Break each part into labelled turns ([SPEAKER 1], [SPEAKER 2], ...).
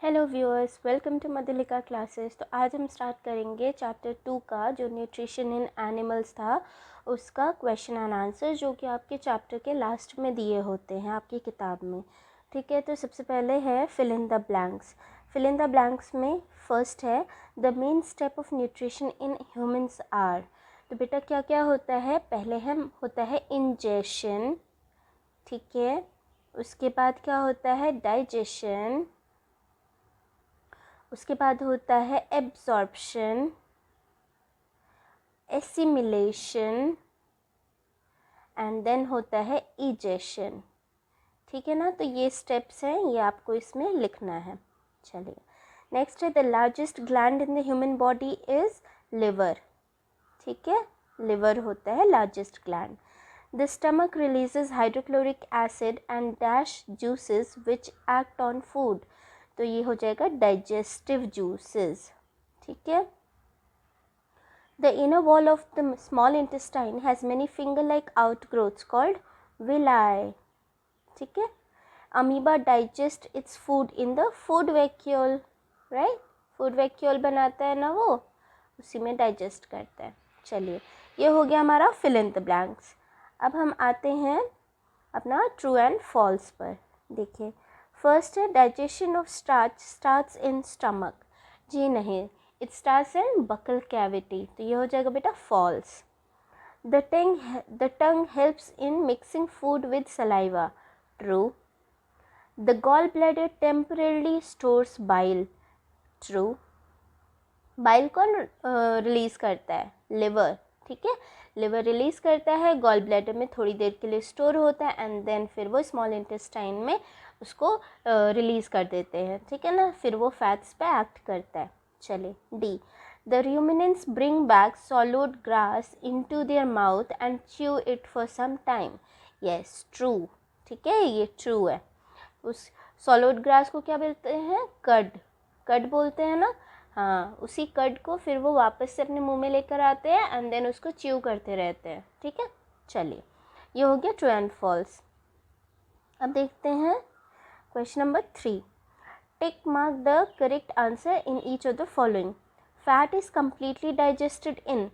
[SPEAKER 1] Hello viewers, welcome to Madhulika classes. तो आज हम स्टार्ट करेंगे चैप्टर 2 का जो न्यूट्रिशन इन एनिमल्स था, उसका क्वेश्चन एंड आंसर, जो कि आपके चैप्टर के लास्ट में दिए होते हैं आपकी किताब में। ठीक है, तो सबसे पहले है fill in the blanks. Fill in the blanks में फर्स्ट है the main step of nutrition in humans are. तो बेटा क्या क्या होता है, पहले होता है इंजेशन, ठीक है, उसके बाद क्या होता है डाइजेशन, उसके बाद होता है एब्जॉर्प्शन, एसिमिलेशन एंड देन होता है इजेशन। ठीक है ना, तो ये स्टेप्स हैं, ये आपको इसमें लिखना है। चलिए नेक्स्ट है the largest gland in the human body is liver. ठीक है, लिवर होता है largest gland. The stomach releases hydrochloric acid and dash juices which act on food. तो ये हो जाएगा डाइजेस्टिव जूसेस। ठीक है। The inner wall of the small intestine has many finger-like outgrowths called villi. ठीक है। Amoeba digest its food in the food vacuole, right? Food vacuole बनाता है ना वो, उसी में डाइजेस्ट करता है। चलिए, ये हो गया हमारा fill in the blanks। अब हम आते हैं अपना ट्रू एंड फॉल्स पर। देखिए, फर्स्ट है digestion of starch starts in stomach. जी नहीं, it starts in buccal cavity, तो ये हो जाएगा बेटा false. The tongue helps in mixing food with saliva. True. The gall bladder temporarily stores bile. True. Bile कौन रिलीज करता है? लिवर। ठीक है, लिवर रिलीज करता है, गॉल ब्लैडर में थोड़ी देर के लिए स्टोर होता है एंड देन फिर वो स्मॉल इंटेस्टाइन में उसको रिलीज कर देते हैं। ठीक है ना, फिर वो फैट्स पे एक्ट करता है। चलिए D, the ruminants bring back swallowed grass into their mouth and chew it for some time. Yes, true। ठीक है, ये ट्रू है। उस swallowed grass को क्या बोलते हैं? कड। कड बोलते हैं ना, हाँ, उसी कड को फिर वो वापस से अपने मुंह में लेकर आते हैं एंड देन उसको च्यू करते रहते हैं। ठीक है, चलिए ये हो गया ट्रू एंड फॉल्स। अब देखते हैं question number 3। Tick mark the correct answer in each of the following. Fat is completely digested in.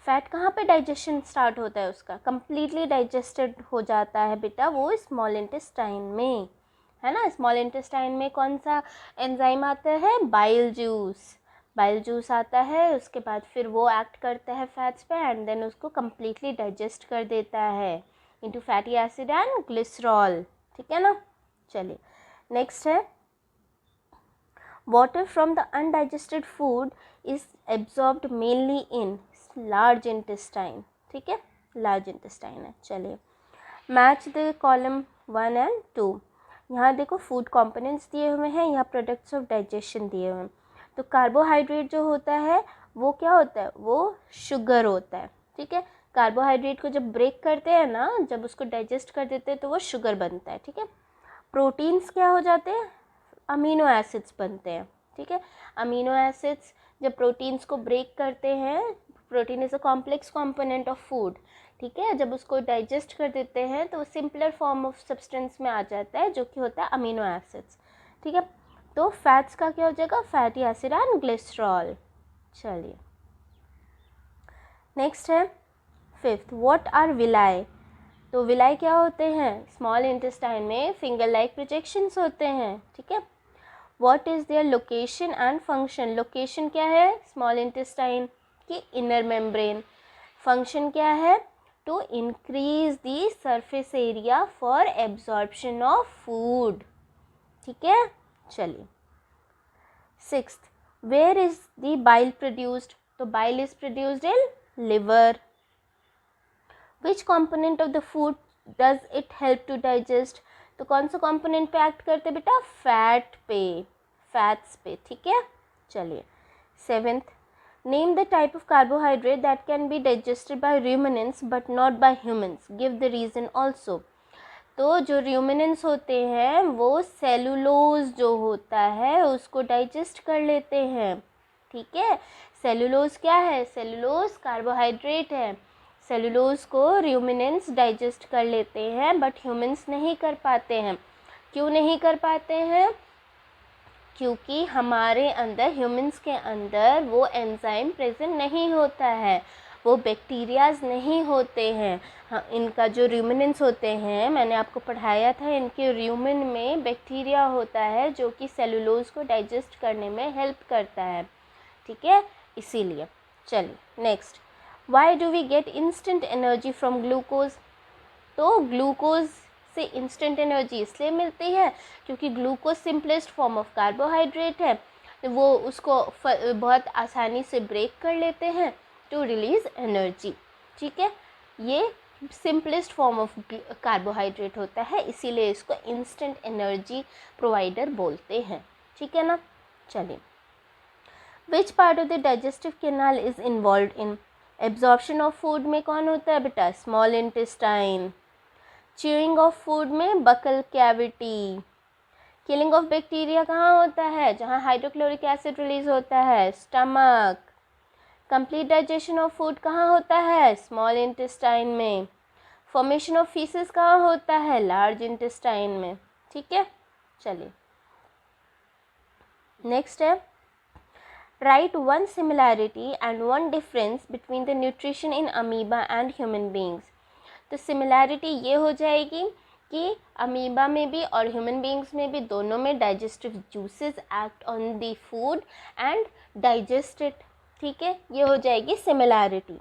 [SPEAKER 1] Fat कहाँ पे डाइजेशन स्टार्ट होता है उसका? कम्प्लीटली डाइजेस्टेड हो जाता है बेटा वो स्मॉल इंटेस्टाइन में, है ना। स्मॉल इंटेस्टाइन में कौन सा एंजाइम आता है? Bile juice. बाइल जूस आता है, उसके बाद फिर वो एक्ट करता है फैट्स पे एंड देन उसको कम्प्लीटली डाइजेस्ट कर देता है into fatty acid and glycerol. ठीक है ना। चलिए नेक्स्ट है water from the undigested food is absorbed mainly in large intestine। ठीक है, large intestine है। चलिए मैच द कॉलम 1 एंड 2। यहाँ देखो फूड कंपोनेंट्स दिए हुए हैं, यहाँ प्रोडक्ट्स ऑफ डाइजेशन दिए हुए हैं। तो कार्बोहाइड्रेट जो होता है वो क्या होता है? वो शुगर होता है। ठीक है, कार्बोहाइड्रेट को जब ब्रेक करते हैं ना, जब उसको डाइजेस्ट कर देते हैं तो वो शुगर बनता है। ठीक है, प्रोटीन्स क्या हो जाते हैं? अमीनो एसिड्स बनते हैं। ठीक है, अमीनो एसिड्स जब प्रोटीन्स को ब्रेक करते हैं, protein is a complex component of food. ठीक है, जब उसको डाइजेस्ट कर देते हैं तो सिंपलर फॉर्म ऑफ सब्सटेंस में आ जाता है जो कि होता है अमीनो एसिड्स। ठीक है, तो फैट्स का क्या हो जाएगा? Fatty acid and glycerol. चलिए नेक्स्ट है फिफ्थ, व्हाट आर विलाई। तो विलाई क्या होते हैं? स्मॉल इंटेस्टाइन में फिंगर लाइक प्रोजेक्शंस होते हैं। ठीक है, what is their location and function. Location क्या है? स्मॉल इंटेस्टाइन की इनर मेम्ब्रेन। फंक्शन क्या है? To increase the surface area for absorption of food. ठीक है, चलिए sixth, where is the bile produced. तो bile is produced in liver. Which component of the food does it help to digest. तो कौन सा component पे act करते बेटा? फैट पे, फैट्स पे। ठीक है, चलिए seventh, name the type of carbohydrate that can be digested by ruminants but not bye humans, give the reason also. तो जो ruminants होते हैं वो सेलुलोज जो होता है उसको डाइजेस्ट कर लेते हैं। ठीक है, सेलुलोज क्या है? सेलुलोज कार्बोहाइड्रेट है। सेलुलोज को ruminants डाइजेस्ट कर लेते हैं बट ह्यूमंस नहीं कर पाते हैं। क्यों नहीं कर पाते हैं? क्योंकि हमारे अंदर, ह्यूमंस के अंदर वो एंजाइम प्रेजेंट नहीं होता है, वो बैक्टीरियाज नहीं होते हैं। हाँ, इनका जो रूमिनेंट्स होते हैं, मैंने आपको पढ़ाया था, इनके रूमिन में बैक्टीरिया होता है जो कि सेलुलोज को डाइजेस्ट करने में हेल्प करता है, ठीक है, इसीलिए। चलिए next, why do we get instant energy from glucose? तो ग्लूकोज से इंस्टेंट एनर्जी इसलिए मिलती है क्योंकि glucose simplest form of carbohydrate है, वो उसको बहुत आसानी से ब्रेक कर लेते हैं टू रिलीज एनर्जी, ठीक है। ये सिंपलेस्ट फॉर्म ऑफ कार्बोहाइड्रेट होता है, इसीलिए इसको इंस्टेंट एनर्जी प्रोवाइडर बोलते हैं, ठीक है ना। चलिए, which part of the digestive canal is involve in absorption of food में कौन होता है बेटा? Small intestine. Chewing of food में buccal cavity. Killing of bacteria कहाँ होता है? जहाँ हाइड्रोक्लोरिक एसिड रिलीज होता है, stomach. Complete digestion of food कहाँ होता है? स्मॉल इंटेस्टाइन में। फॉर्मेशन ऑफ फीसेस कहाँ होता है? लार्ज इंटेस्टाइन में, ठीक है। चलिए नेक्स्ट है, right one similarity and one difference between the nutrition in amoeba and human beings. तो सिमिलैरिटी ये हो जाएगी कि अमीबा में भी और ह्यूमन बींग्स में भी दोनों में digestive juices act on the food and digest it, ठीक है, ये हो जाएगी सिमिलैरिटी।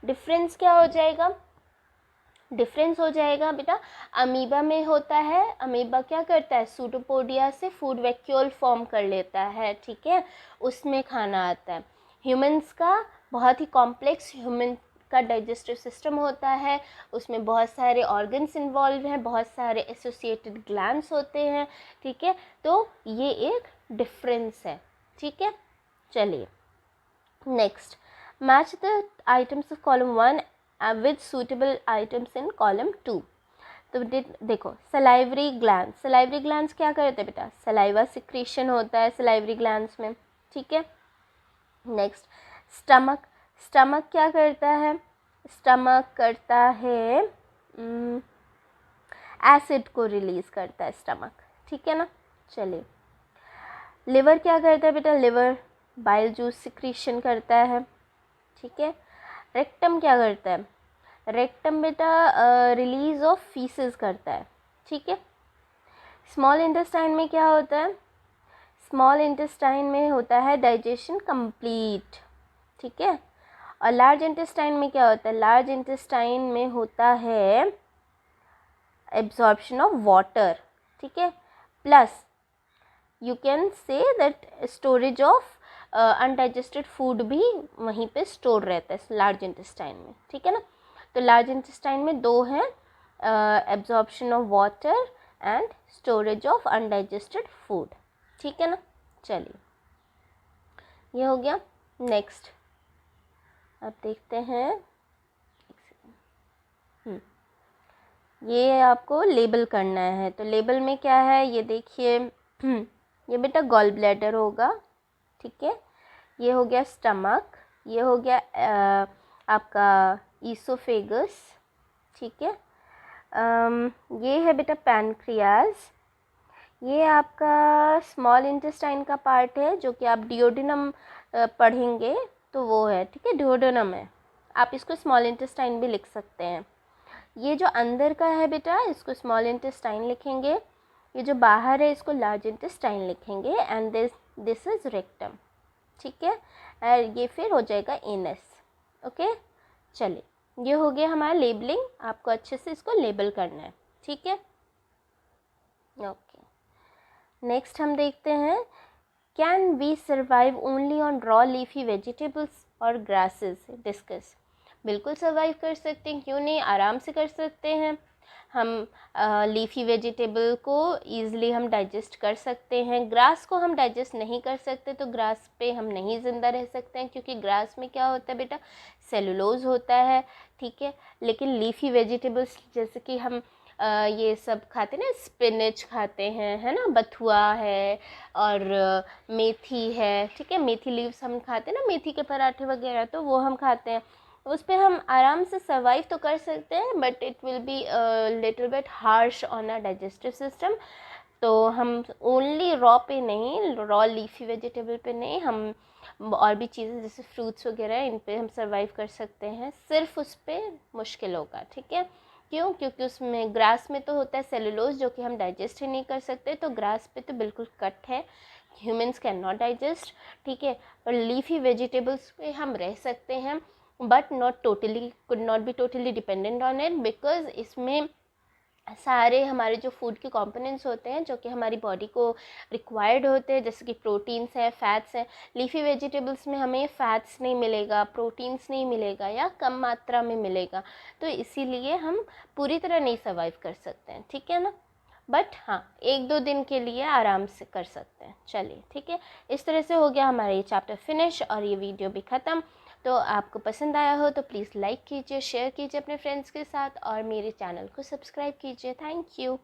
[SPEAKER 1] डिफरेंस क्या हो जाएगा? डिफरेंस हो जाएगा बेटा, अमीबा में होता है, अमीबा क्या करता है? सूडोपोडिया से फूड वैक्यूल फॉर्म कर लेता है, ठीक है, उसमें खाना आता है। ह्यूमंस का बहुत ही कॉम्प्लेक्स ह्यूमन का डाइजेस्टिव सिस्टम होता है, उसमें बहुत सारे ऑर्गन्स इन्वॉल्व हैं, बहुत सारे एसोसिएटेड ग्लैंड्स होते हैं, ठीक है, तो ये एक डिफरेंस है, ठीक है। चलिए next, match the items of column 1 with suitable items in column 2। तो देखो, सलाइवरी ग्लैंड, सलाइवरी ग्लैंड्स क्या करते हैं बेटा? सलाइवा सिक्रीशन होता है सलाइवरी ग्लैंड्स में, ठीक है। नेक्स्ट, स्टमक, स्टमक क्या करता है? स्टमक करता है एसिड को रिलीज करता है स्टमक, ठीक है ना। चलिए, लिवर क्या करता है बेटा? लिवर बाइल जूस सिक्रीशन करता है, ठीक है। रेक्टम क्या करता है? रेक्टम बेटा रिलीज ऑफ फीसेस करता है, ठीक है। स्मॉल इंटेस्टाइन में क्या होता है? स्मॉल इंटेस्टाइन में होता है डाइजेशन कंप्लीट, ठीक है। और लार्ज इंटेस्टाइन में क्या होता है? लार्ज इंटेस्टाइन में होता है एब्जॉर्प्शन ऑफ वाटर, ठीक है, plus you can say that storage of undigested food भी वहीं पे स्टोर रहता है लार्ज इंटेस्टाइन में, ठीक है ना। तो लार्ज इंटेस्टाइन में दो हैं, absorption of water and storage of undigested food, ठीक है ना। चलिए, ये हो गया। नेक्स्ट अब देखते हैं, ये आपको लेबल करना है। तो लेबल में क्या है ये देखिए, ये बेटा गॉल ब्लैडर होगा, ठीक है, ये हो गया स्टमक, ये हो गया आपका ईसोफेगस, ठीक है, ये है बेटा पैनक्रियाज, ये आपका स्मॉल इंटेस्टाइन का पार्ट है जो कि आप डिओडिनम पढ़ेंगे तो वो है, ठीक है, डिओडिनम है, आप इसको स्मॉल इंटेस्टाइन भी लिख सकते हैं। ये जो अंदर का है बेटा इसको स्मॉल इंटेस्टाइन लिखेंगे, ये जो बाहर है इसको लार्ज इंटेस्टाइन लिखेंगे, एंड दिस इज रेक्टम, ठीक है, और ये फिर हो जाएगा एनस, ओके। चलिए, ये हो गया हमारा लेबलिंग, आपको अच्छे से इसको लेबल करना है, ठीक है, ओके। नेक्स्ट हम देखते हैं, can we survive only on raw leafy vegetables और ग्रासेस? डिस्कस। बिल्कुल सर्वाइव कर सकते हैं, क्यों नहीं, आराम से कर सकते हैं। हम लीफी वेजिटेबल को ईज़िली हम डाइजेस्ट कर सकते हैं, ग्रास को हम डाइजेस्ट नहीं कर सकते, तो ग्रास पे हम नहीं ज़िंदा रह सकते हैं, क्योंकि ग्रास में क्या होता है बेटा? सेलुलोज होता है, ठीक है। लेकिन लीफी वेजिटेबल्स जैसे कि हम ये सब खाते हैं ना, स्पिनच खाते हैं, है ना, बथुआ है और मेथी है, ठीक है, मेथी लीव्स हम खाते हैं ना, मेथी के पराठे वगैरह, तो वो हम खाते हैं, उस पर हम आराम से सर्वाइव तो कर सकते हैं, but it will be little bit harsh on our digestive system, तो हम ओनली रॉ पे नहीं, रॉ लीफी वेजिटेबल पे नहीं, हम और भी चीज़ें जैसे फ्रूट्स वगैरह इन पे हम सर्वाइव कर सकते हैं, सिर्फ उस पर मुश्किल होगा, ठीक है। क्यों? क्योंकि उसमें ग्रास में तो होता है सेलुलोज जो कि हम डाइजेस्ट ही नहीं कर सकते, तो ग्रास पे तो बिल्कुल कट है, ह्यूमंस कैन नॉट डाइजेस्ट, ठीक है। और लीफी वेजिटेबल्स पे हम रह सकते हैं, but not totally, could not be totally dependent on it, because इसमें सारे हमारे जो फूड के कंपोनेंट्स होते हैं जो कि हमारी बॉडी को रिक्वायर्ड होते हैं, जैसे कि प्रोटीन्स हैं, फैट्स हैं। लीफी वेजिटेबल्स में हमें फैट्स नहीं मिलेगा, प्रोटीन्स नहीं मिलेगा या कम मात्रा में मिलेगा, तो इसीलिए हम पूरी तरह नहीं सर्वाइव कर सकते हैं, ठीक है ना। बट हाँ, 1-2 दिन के लिए आराम से कर सकते हैं। चलिए ठीक है, इस तरह से हो गया हमारा ये चैप्टर फिनिश और ये वीडियो भी ख़त्म। तो आपको पसंद आया हो तो प्लीज़ लाइक कीजिए, शेयर कीजिए अपने फ्रेंड्स के साथ और मेरे चैनल को सब्सक्राइब कीजिए। Thank you.